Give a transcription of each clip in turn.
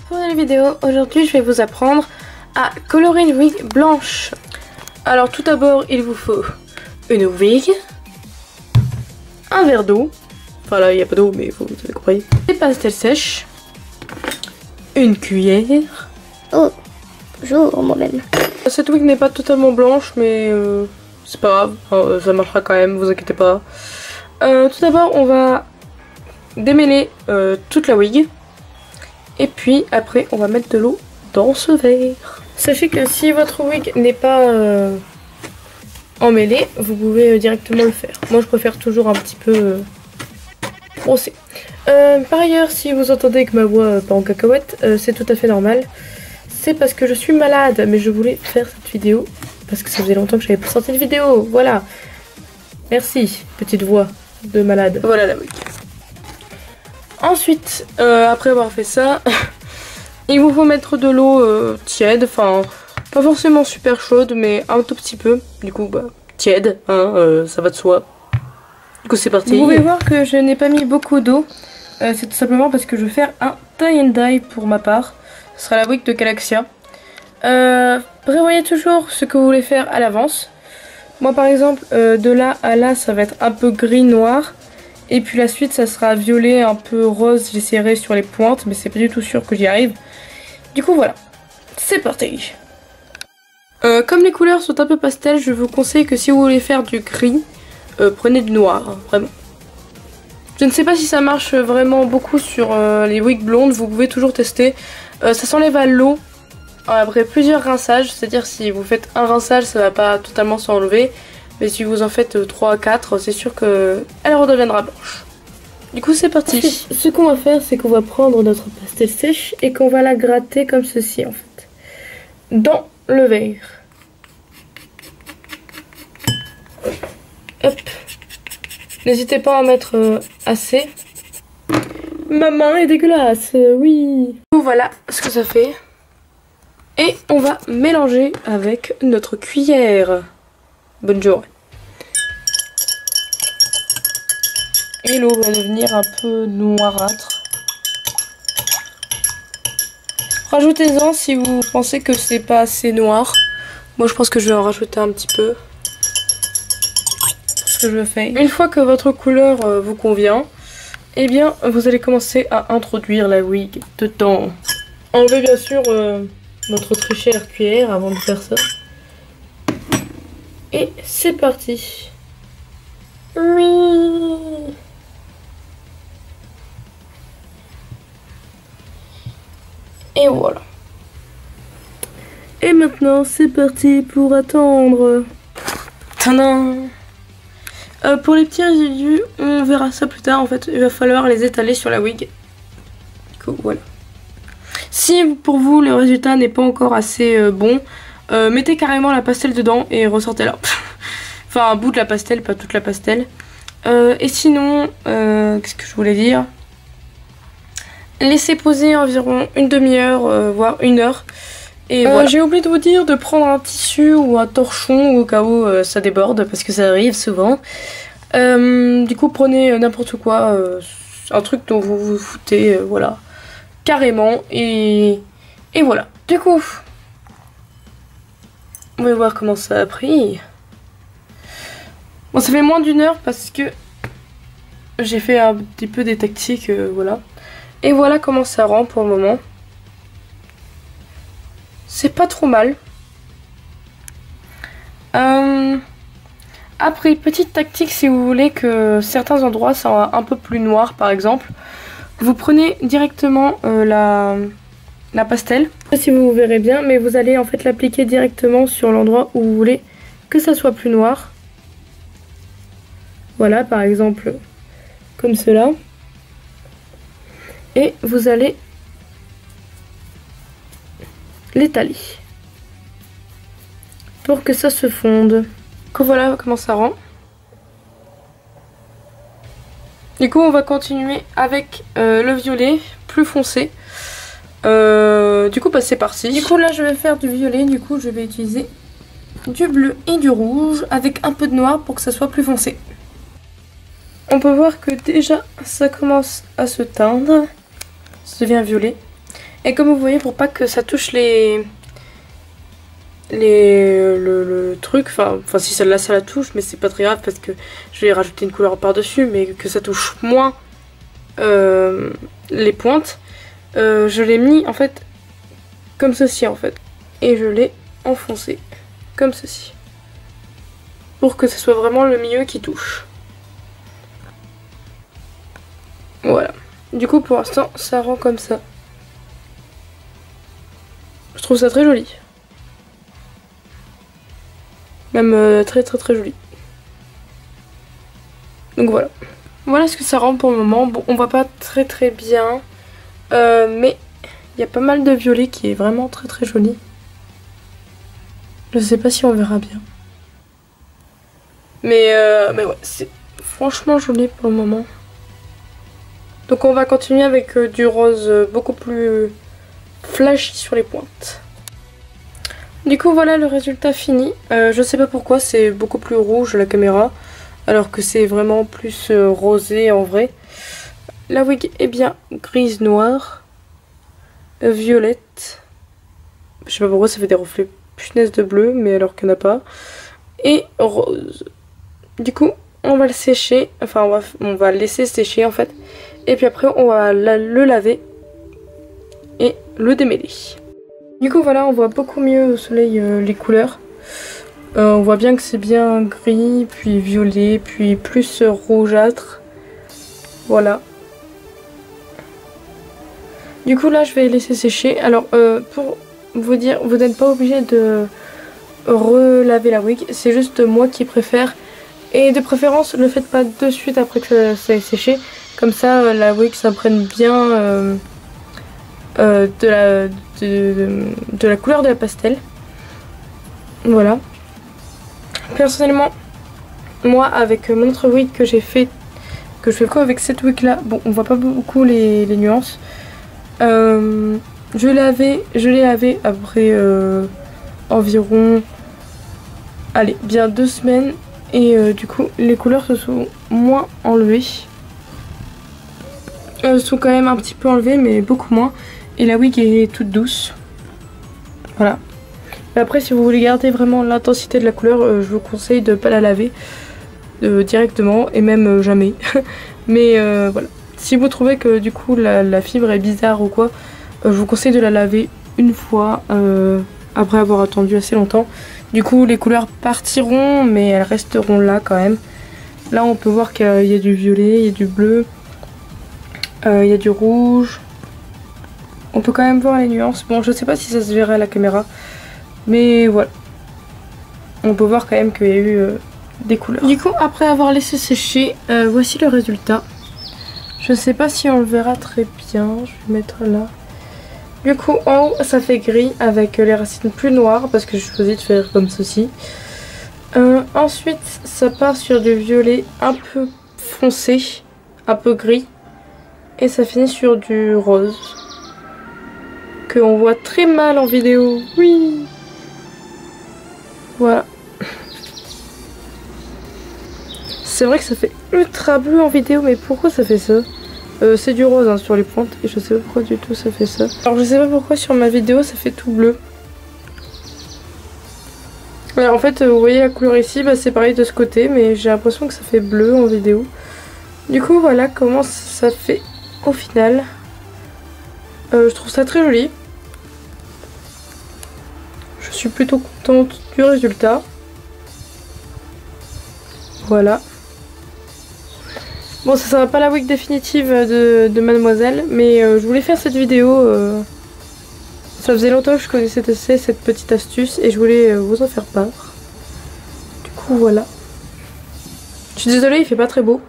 Pour la vidéo, aujourd'hui je vais vous apprendre à colorer une wig blanche. Alors tout d'abord il vous faut une wig, un verre d'eau, enfin là il n'y a pas d'eau mais vous avez compris, des pastels sèches, une cuillère. Oh, bonjour moi-même. Cette wig n'est pas totalement blanche mais c'est pas grave, ça marchera quand même, vous inquiétez pas. Tout d'abord on va démêler toute la wig. Et puis après on va mettre de l'eau dans ce verre. Sachez que si votre wig n'est pas emmêlé, vous pouvez directement le faire. Moi je préfère toujours un petit peu brossé. Par ailleurs, si vous entendez que ma voix part en cacahuète, c'est tout à fait normal. C'est parce que je suis malade, mais je voulais faire cette vidéo parce que ça faisait longtemps que j'avais pas sorti de vidéo. Voilà. Merci, petite voix de malade. Voilà la wig. Ensuite, après avoir fait ça, il vous faut mettre de l'eau tiède, enfin pas forcément super chaude, mais un tout petit peu. Du coup, bah, tiède, hein, ça va de soi. Du coup, c'est parti. Vous pouvez voir que je n'ai pas mis beaucoup d'eau. C'est tout simplement parce que je vais faire un tie and dye pour ma part. Ce sera la wig de Galaxia. Prévoyez toujours ce que vous voulez faire à l'avance. Moi, par exemple, de là à là, ça va être un peu gris-noir. Et puis la suite ça sera violet un peu rose, j'essaierai sur les pointes mais c'est pas du tout sûr que j'y arrive. Du coup voilà, c'est parti. Comme les couleurs sont un peu pastel, je vous conseille que si vous voulez faire du gris, prenez du noir, hein, vraiment. Je ne sais pas si ça marche vraiment beaucoup sur les wigs blondes, vous pouvez toujours tester. Ça s'enlève à l'eau après plusieurs rinçages, c'est-à-dire si vous faites un rinçage ça va pas totalement s'enlever. Mais si vous en faites 3 à 4, c'est sûr qu'elle redeviendra blanche. Du coup, c'est parti. Ensuite, ce qu'on va faire, c'est qu'on va prendre notre pastel sèche et qu'on va la gratter comme ceci, en fait. Dans le verre. Hop. N'hésitez pas à en mettre assez. Ma main est dégueulasse, oui. Voilà ce que ça fait. Et on va mélanger avec notre cuillère. Bonne journée. Et l'eau va devenir un peu noirâtre. Rajoutez-en si vous pensez que c'est pas assez noir. Moi je pense que je vais en rajouter un petit peu. C'est ce que je fais. Une fois que votre couleur vous convient, eh bien vous allez commencer à introduire la wig dedans. Enlevez bien sûr notre très chère cuillère avant de faire ça. Et c'est parti. Oui. Et voilà. Et maintenant, c'est parti pour attendre. Tadam. Pour les petits résidus, on verra ça plus tard. En fait, il va falloir les étaler sur la wig. Du coup, voilà. Si pour vous, le résultat n'est pas encore assez bon, mettez carrément la pastel dedans et ressortez-la. Enfin un bout de la pastel, pas toute la pastel. Et sinon, qu'est-ce que je voulais dire? Laissez poser environ une demi-heure, voire 1 heure. Et voilà. J'ai oublié de vous dire de prendre un tissu ou un torchon au cas où ça déborde, parce que ça arrive souvent. Du coup prenez n'importe quoi, un truc dont vous vous foutez, voilà. Carrément, et voilà. Du coup... on va voir comment ça a pris. Bon, ça fait moins d'1 heure parce que j'ai fait un petit peu des tactiques, voilà. Et voilà comment ça rend pour le moment. C'est pas trop mal. Après, petite tactique si vous voulez que certains endroits soient un peu plus noirs par exemple. Vous prenez directement la pastel. Je sais pas si vous verrez bien, mais vous allez en fait l'appliquer directement sur l'endroit où vous voulez que ça soit plus noir. Voilà, par exemple, comme cela. Et vous allez l'étaler pour que ça se fonde. Donc voilà comment ça rend. Du coup, on va continuer avec le violet plus foncé. Du coup, bah, c'est parti. Du coup, là, je vais faire du violet. Du coup, je vais utiliser du bleu et du rouge avec un peu de noir pour que ça soit plus foncé. on peut voir que déjà ça commence à se teindre. Ça devient violet. Et comme vous voyez, pour pas que ça touche le truc, enfin si celle-là ça la touche, mais c'est pas très grave parce que je vais rajouter une couleur par dessus, mais que ça touche moins les pointes, je l'ai mis en fait comme ceci en fait, et je l'ai enfoncé comme ceci pour que ce soit vraiment le milieu qui touche. Voilà, du coup pour l'instant ça rend comme ça. Je trouve ça très joli. Même très joli. Donc voilà. Voilà ce que ça rend pour le moment. Bon, on voit pas très bien. Mais il y a pas mal de violet qui est vraiment très joli. Je sais pas si on verra bien. Mais ouais, c'est franchement joli pour le moment. Donc on va continuer avec du rose beaucoup plus flashy sur les pointes. Du coup voilà le résultat fini. Je sais pas pourquoi c'est beaucoup plus rouge la caméra, alors que c'est vraiment plus rosé en vrai. La wig est bien grise noire, violette. Je sais pas pourquoi ça fait des reflets punaise de bleu, mais alors qu'il n'y en a pas. Et rose. Du coup on va le sécher, enfin on va le laisser sécher en fait. Et puis après on va le laver et le démêler. Du coup voilà, on voit beaucoup mieux au soleil les couleurs. On voit bien que c'est bien gris, puis violet, puis plus rougeâtre. Voilà. Du coup là je vais laisser sécher. Alors pour vous dire, vous n'êtes pas obligé de relaver la wig. C'est juste moi qui préfère. Et de préférence, ne le faites pas de suite après que ça ait séché. Comme ça la wig s'imprègne bien de la couleur de la pastel. Voilà. Personnellement, moi avec mon autre wig que j'ai fait, que je fais quoi avec cette wig là, bon on voit pas beaucoup les nuances. Je l'ai lavé après environ, allez, bien 2 semaines. Et du coup les couleurs se sont moins enlevées. Elles sont quand même un petit peu enlevées mais beaucoup moins. Et la wig est toute douce. Voilà. Et après si vous voulez garder vraiment l'intensité de la couleur, je vous conseille de ne pas la laver directement. Et même jamais. Mais voilà. Si vous trouvez que du coup la fibre est bizarre ou quoi, je vous conseille de la laver une fois après avoir attendu assez longtemps. Du coup les couleurs partiront mais elles resteront là quand même. Là on peut voir qu'il y a du violet, il y a du bleu, il y a du rouge. On peut quand même voir les nuances. Bon je sais pas si ça se verrait à la caméra, mais voilà. On peut voir quand même qu'il y a eu des couleurs. Du coup après avoir laissé sécher, voici le résultat. Je sais pas si on le verra très bien, je vais mettre là. Du coup en haut ça fait gris avec les racines plus noires parce que j'ai choisi de faire comme ceci. Ensuite ça part sur du violet un peu foncé, un peu gris. Et ça finit sur du rose. Que on voit très mal en vidéo. Oui. Voilà. C'est vrai que ça fait ultra bleu en vidéo, mais pourquoi ça fait ça? C'est du rose hein, sur les pointes et je sais pas pourquoi du tout ça fait ça. Alors je sais pas pourquoi sur ma vidéo ça fait tout bleu. Alors en fait vous voyez la couleur ici, bah, c'est pareil de ce côté, mais j'ai l'impression que ça fait bleu en vidéo. Du coup voilà comment ça fait au final. Je trouve ça très joli. Je suis plutôt contente du résultat. Voilà. Bon ça sera pas la wig définitive de Mademoiselle, mais je voulais faire cette vidéo. Ça faisait longtemps que je connaissais cette petite astuce et je voulais vous en faire part. Du coup voilà. Je suis désolée, il fait pas très beau.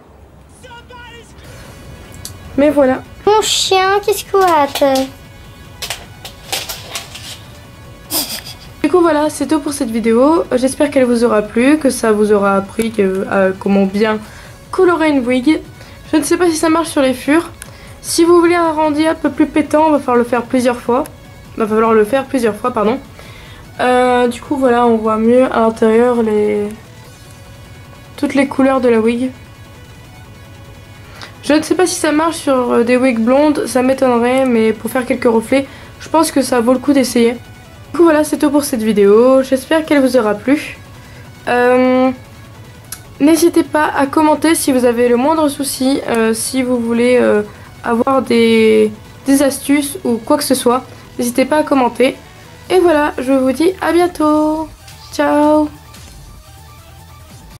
Mais voilà. Mon chien, qu'est-ce qu'on a? Du coup voilà, c'est tout pour cette vidéo. J'espère qu'elle vous aura plu, que ça vous aura appris comment bien colorer une wig. Je ne sais pas si ça marche sur les furs. Si vous voulez un rendu un peu plus pétant, il va falloir le faire plusieurs fois. Pardon. Du coup voilà, on voit mieux à l'intérieur toutes les couleurs de la wig. Je ne sais pas si ça marche sur des wigs blondes, ça m'étonnerait, mais pour faire quelques reflets, je pense que ça vaut le coup d'essayer. Du coup voilà, c'est tout pour cette vidéo, j'espère qu'elle vous aura plu. N'hésitez pas à commenter si vous avez le moindre souci, si vous voulez avoir des astuces ou quoi que ce soit. N'hésitez pas à commenter. Et voilà, je vous dis à bientôt. Ciao.